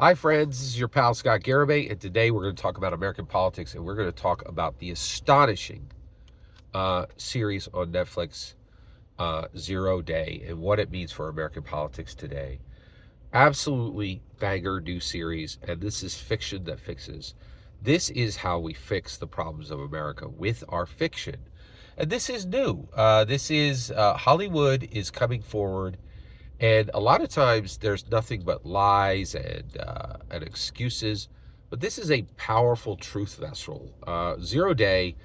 Hi, friends. This is your pal Scott Garibay, and today we're going to talk about American politics, and we're going to talk about the astonishing series on Netflix, Zero Day, and what it means for American politics today. Absolutely banger new series, and this is fiction that fixes. This is how we fix the problems of America with our fiction. And this is new. This is Hollywood is coming forward, and a lot of times there's nothing but lies and excuses. But this is a powerful truth vessel. Zero Day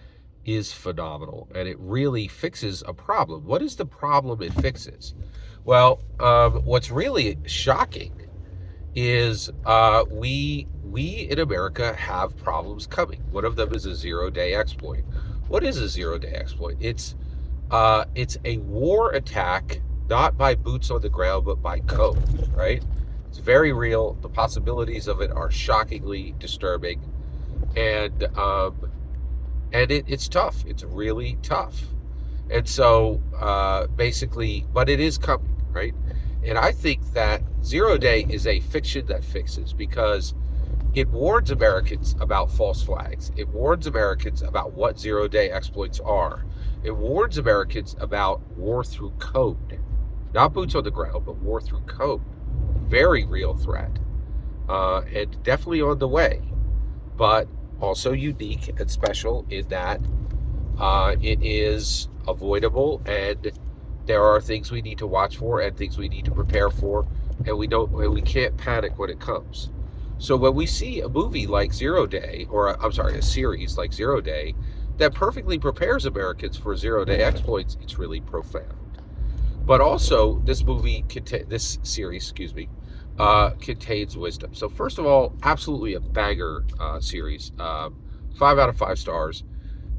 is phenomenal, and it really fixes a problem. What is the problem it fixes? Well, what's really shocking is we in America have problems coming. One of them is a zero-day exploit. What is a zero-day exploit? It's a war attack, not by boots on the ground, but by code, right? It's very real. The possibilities of it are shockingly disturbing, and it's tough. It's really tough. And so basically, but it is coming, right? And I think that Zero Day is a fiction that fixes because it warns Americans about false flags. It warns Americans about what zero day exploits are. It warns Americans about war through code. Not boots on the ground, but war through code. Very real threat. And definitely on the way. But also unique and special in that it is avoidable, and there are things we need to watch for and things we need to prepare for, and we can't panic when it comes. So when we see a movie like Zero Day, or I'm sorry, a series like Zero Day that perfectly prepares Americans for zero day exploits, it's really profound. But also, this series, contains wisdom. So first of all, absolutely a banger series. 5 out of 5 stars.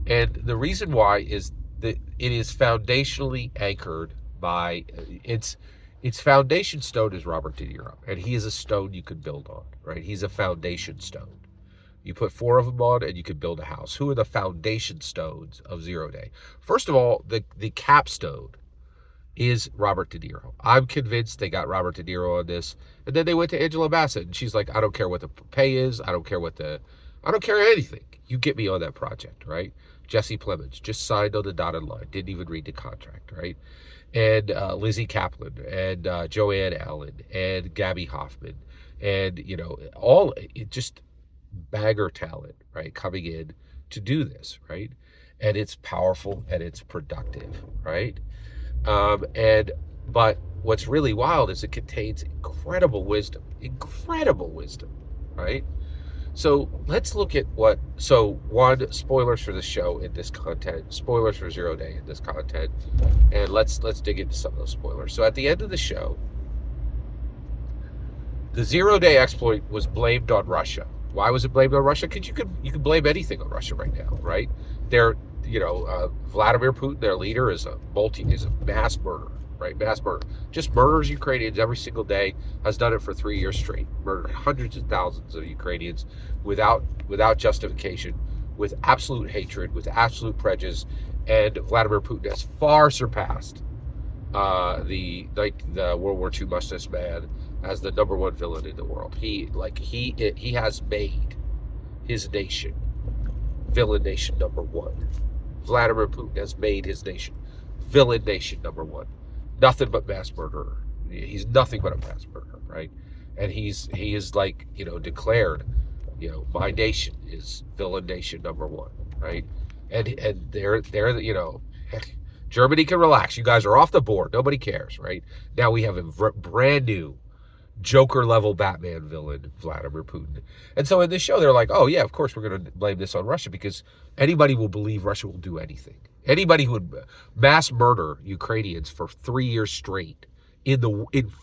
And the reason why is that it is foundationally anchored by its foundation stone is Robert De Niro, and he is a stone you could build on, right? He's a foundation stone. You put four of them on, and you could build a house. Who are the foundation stones of Zero Day? First of all, the capstone is Robert De Niro. I'm convinced they got Robert De Niro on this, and then they went to Angela Bassett, and she's like, I don't care what the pay is, I don't care anything. You get me on that project, right? Jesse Plemons just signed on the dotted line, didn't even read the contract, right? And Lizzie Kaplan and Joanne Allen and Gabby Hoffman, and all just bagger talent, right, coming in to do this, right? And it's powerful and it's productive, right? And but what's really wild is it contains incredible wisdom, right? So let's look at one, spoilers for the show in this content, spoilers for Zero Day in this content, and let's dig into some of those spoilers. So at the end of the show, the Zero Day exploit was blamed on Russia. Why was it blamed on Russia? Because you can blame anything on Russia right now, right? Vladimir Putin, their leader, is a mass murderer, right? Mass murder, just murders Ukrainians every single day. Has done it for 3 years straight. Murdered hundreds of thousands of Ukrainians without justification, with absolute hatred, with absolute prejudice, and Vladimir Putin has far surpassed the World War II mustache man as the number one villain in the world. He has made his nation villain nation number one. Vladimir Putin has made his nation villain nation number one. Nothing but mass murderer. He's nothing but a mass murderer, right? And he is declared, my nation is villain nation number one, right? And they're Germany can relax. You guys are off the board. Nobody cares, right? Now we have a brand new Joker level Batman villain, Vladimir Putin. And so in this show, they're like, oh yeah, of course we're going to blame this on Russia because anybody will believe Russia will do anything. Anybody who would mass murder Ukrainians for 3 years straight in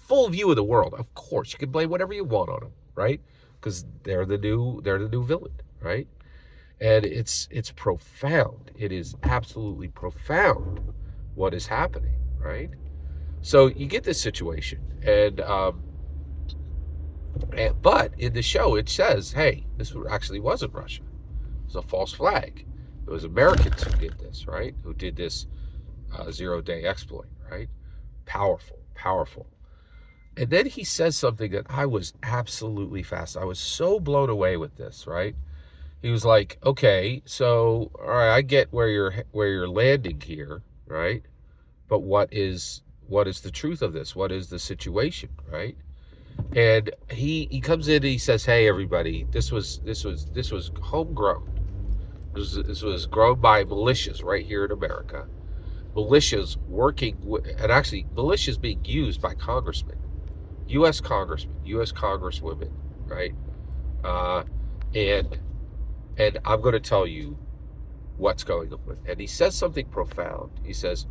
full view of the world, of course you can blame whatever you want on them, right? Because they're the new villain, right? And it's profound. It is absolutely profound what is happening, right? So you get this situation, but in the show, it says, hey, this actually wasn't Russia. It was a false flag. It was Americans who did this, right? Who did this zero-day exploit, right? Powerful. And then he says something that I was absolutely fast. I was so blown away with this, right? He was like, "Okay, so all right, I get where you're landing here, right? But what is the truth of this? What is the situation, right?" And he comes in and he says, "Hey, everybody, this was homegrown. This was grown by militias right here in America. Militias working with, and actually militias being used by congressmen, U.S. congressmen, U.S. congresswomen, right? Uh, and and I'm going to tell you what's going on." And he says something profound. He says,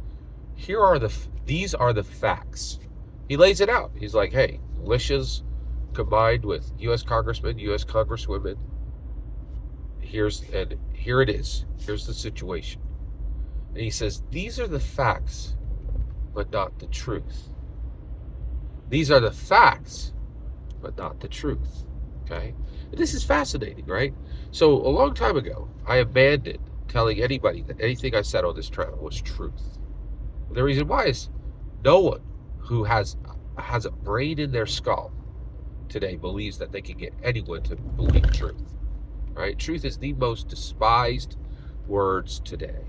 these are the facts. He lays it out. He's like, "Hey, militias combined with U.S. congressmen, U.S. congresswomen. Here it is. Here's the situation." And he says, "These are the facts, but not the truth. These are the facts, but not the truth." Okay? And this is fascinating, right? So a long time ago, I abandoned telling anybody that anything I said on this channel was truth. The reason why is no one who has a brain in their skull today believes that they can get anyone to believe truth. Right? Truth is the most despised words today.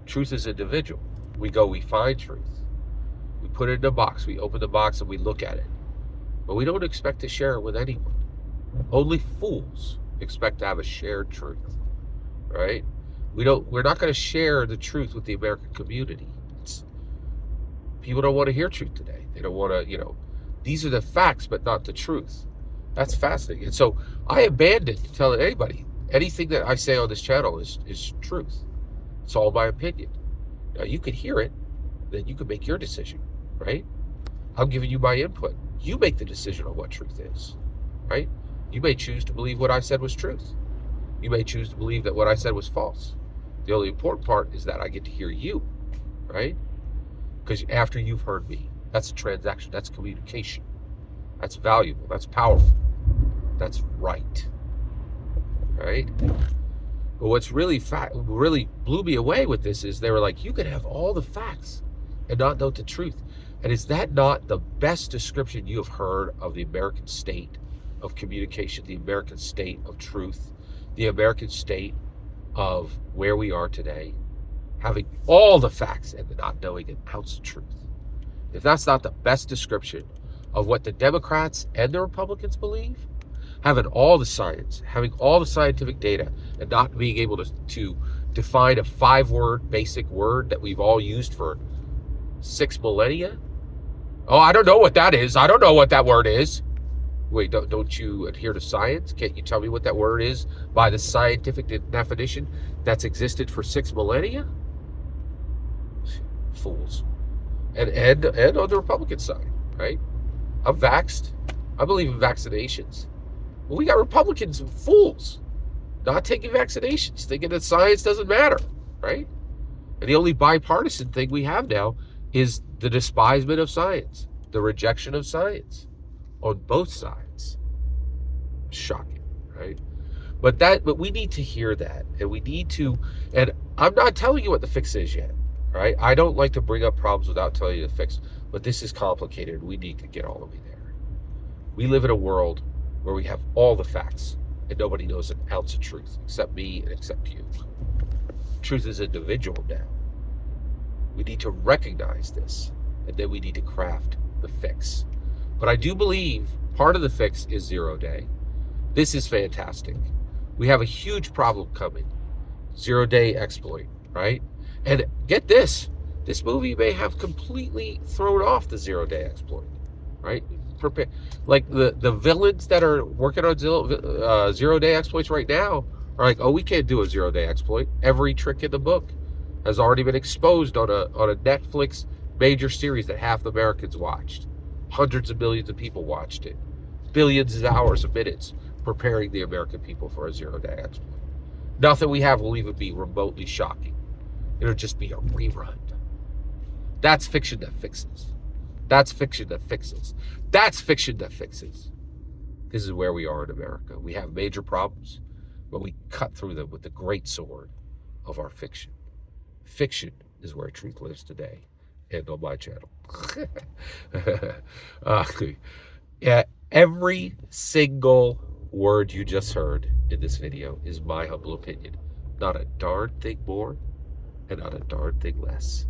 Truth is individual. We find truth. We put it in a box. We open the box and we look at it. But we don't expect to share it with anyone. Only fools expect to have a shared truth. Right? We're not going to share the truth with the American community. People don't want to hear truth today. They don't want to, these are the facts, but not the truth. That's fascinating. And so I abandoned telling anybody anything that I say on this channel is truth. It's all my opinion. Now you can hear it, then you can make your decision, right? I'm giving you my input. You make the decision on what truth is, right? You may choose to believe what I said was truth. You may choose to believe that what I said was false. The only important part is that I get to hear you, right? Because after you've heard me, that's a transaction, that's communication. That's valuable, that's powerful, that's right, right? But what's really blew me away with this is they were like, you could have all the facts and not know the truth. And is that not the best description you have heard of the American state of communication, the American state of truth, the American state of where we are today? Having all the facts and not knowing an ounce of truth. If that's not the best description of what the Democrats and the Republicans believe, having all the science, having all the scientific data, and not being able to define a 5-word basic word that we've all used for 6 millennia. Oh, I don't know what that is. I don't know what that word is. Wait, don't you adhere to science? Can't you tell me what that word is by the scientific definition that's existed for 6 millennia? Fools. And on the Republican side, right? I'm vaxxed. I believe in vaccinations. Well, we got Republicans fools not taking vaccinations, thinking that science doesn't matter, right? And the only bipartisan thing we have now is the despisement of science, the rejection of science on both sides. Shocking, right? But we need to hear that, and I'm not telling you what the fix is yet, right? I don't like to bring up problems without telling you the fix, but this is complicated. We need to get all the way there. We live in a world where we have all the facts and nobody knows an ounce of truth except me and except you. Truth is individual now. We need to recognize this, and then we need to craft the fix. But I do believe part of the fix is 0 day. This is fantastic. We have a huge problem coming. 0 day exploit, right? And get this movie may have completely thrown off the 0 day exploit, right? Like the villains that are working on 0 day exploits right now are like, oh, we can't do a 0 day exploit. Every trick in the book has already been exposed on a Netflix major series that half the Americans watched. Hundreds of millions of people watched it. Billions of hours of minutes preparing the American people for a 0 day exploit. Nothing we have will even be remotely shocking. It'll just be a rerun. That's fiction that fixes. That's fiction that fixes. That's fiction that fixes. This is where we are in America. We have major problems, but we cut through them with the great sword of our fiction. Fiction is where truth lives today. and on my channel. uh, yeah, every single word you just heard in this video is my humble opinion. Not a darn thing more and not a darn thing less.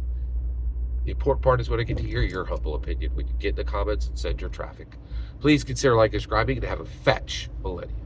The important part is when I get to hear your humble opinion when you get in the comments and send your traffic. Please consider like and subscribing and have a fetch millennium.